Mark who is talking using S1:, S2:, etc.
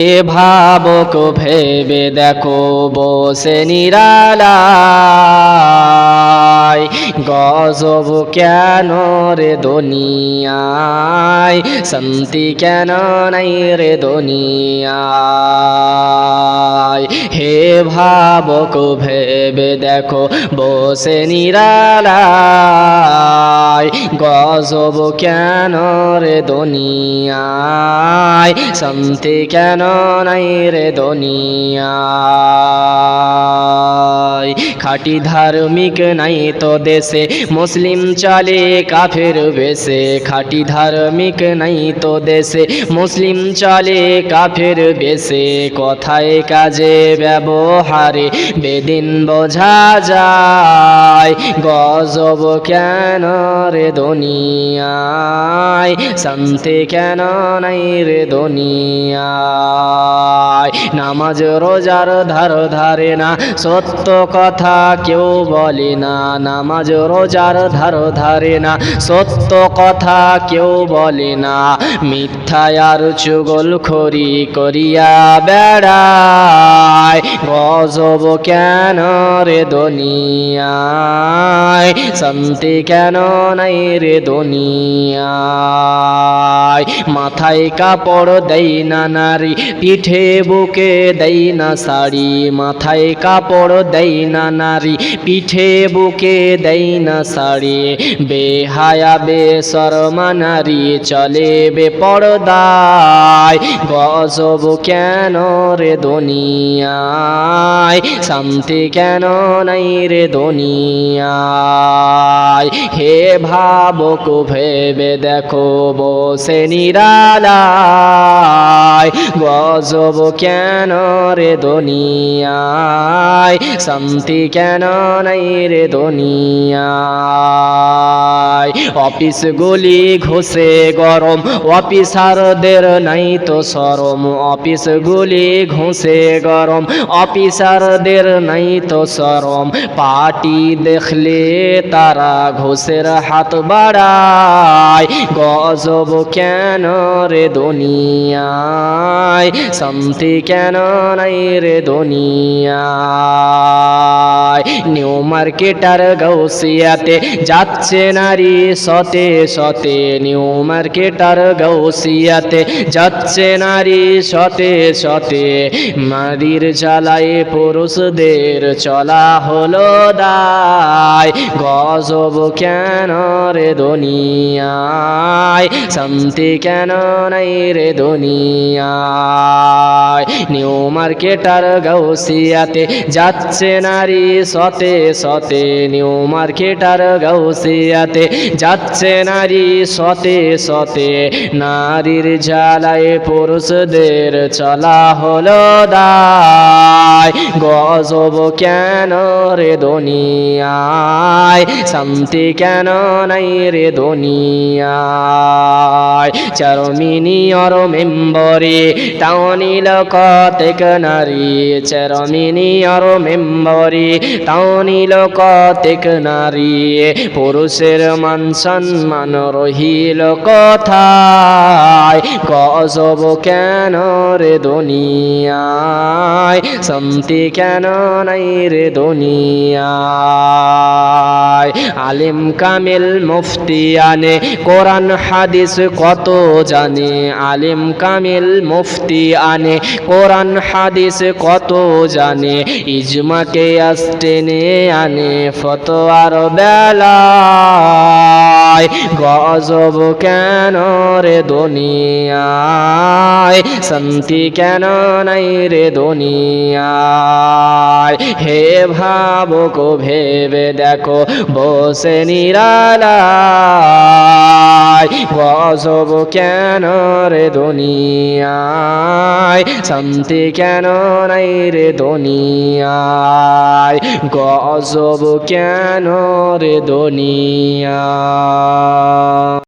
S1: এ ভাবক ভেবে দেখো বসে নিরালায়, গজব কেন রে দুনিয়ায়, শান্তি কেন নাই রে দুনিয়ায়। হে ভাবক ভেবে দেখো বসে নিরালায়, গজব কেন রে দুনিয়ায়, শান্তি কেন নাই রে দুনিয়ায়। খাঁটি ধার্মিক নাই তো দেশে, মুসলিম চলে কাফের বেশে। খাঁটি ধার্মিক নাই তো দেশে, মুসলিম চলে কাফের বেশে। কথায় কাজে ব্যবহারে বেদিন বোঝা যায়, গজব কেন রে দুনিয়ায়, শান্তি কেন নাই রে দুনিয়ায়। নামাজ রোজার ধার ধারে না, সত্য কথা কেউ বলে না। নামাজ রোজার ধার ধারে না, সত্য কথা কেউ বলে না। মিথ্যায় আর চুগলখড়ি করিয়া বেড়ায়, গজব কেন রে দুনিয়ায়, শান্তি কেন নাই রে দুনিয়ায়। মাথায় কাপড় দেই না নারী, পিঠে বুকে দেই না শাড়ি। মাথায় কাপড় দেই না নারী, পিঠে বুকে দেই না শাড়ি। বেহায়া বেশরমা নারী চলে বেপরদায়, গজব কেন রে দুনিয়ায়, শান্তি কেন নাই রে দুনিয়ায়। হে ভাবক ভেবে দেখো বসে নিরালায়, গজব কেন রে দুনিয়ায়, শান্তি কেন নাই রে দুনিয়ায়। অফিসগুলি ঘুষে গরম, অফিসারদের নাই তো শরম। অফিসগুলি ঘুষে গরম, অফিসারদের নাই তো শরম। পার্টি দেখলে তারা ঘুষের হাত বাড়ায়, গজব কেন রে দুনিয়ায়, শান্তি কেন নাই রে দুনিয়ায়। নিউ মার্কেটার গৌসিয়াতে যাচ্ছে নারী সতে সতে। নিউ মার্কেটার গৌসিয়াতে যাচ্ছে নারী সতে সতে। নারীর জ্বালায় পুরুষদের চলা হলো দায়, গজব কেন রে দুনিয়ায়, শান্তি কেন নাই রে দুনিয়ায়। নিউ মার্কেটার গৌসিয়াতে যাচ্ছে নারী সতে সতে। নিউ মার্কেটার গৌসিয়াতে যাচ্ছে নারী সতে সতে। নারীর জ্বালায় পুরুষদের চলা হলো দায়, গজব কেন রে দুনিয়ায়, শান্তি কেন নাই রে দুনিয়ায়। চেরমিনি অর মেম্বরে টাউনিল কতেক নারী। চেরমিনি অর মেম্বরে টাউনিল কতেক নারী। পুরুষের মান সম্মান রহিল কোথায়, গজব কেন রে দুনিয়ায়, শান্তি কেন নাই রে দুনিয়ায়। আলিম কামিল মুফতি আনে কোরআন হাদিস কত জানে। আলিম কামিল মুফতি আনে কোরআন হাদিস কত জানে। ইজমাকে আস্টেনে আনে ফতোয়ার বেলায়, গজব কেন রে দুনিয়ায়, শান্তি কেন নাই রে দুনিয়ায়। হে ভাবক ভেবে দেখো বসে নিরালায়, গজব কেন রে দুনিয়ায়, শান্তি কেন নাই রে দুনিয়ায়, গজব কেন রে দুনিয়ায়।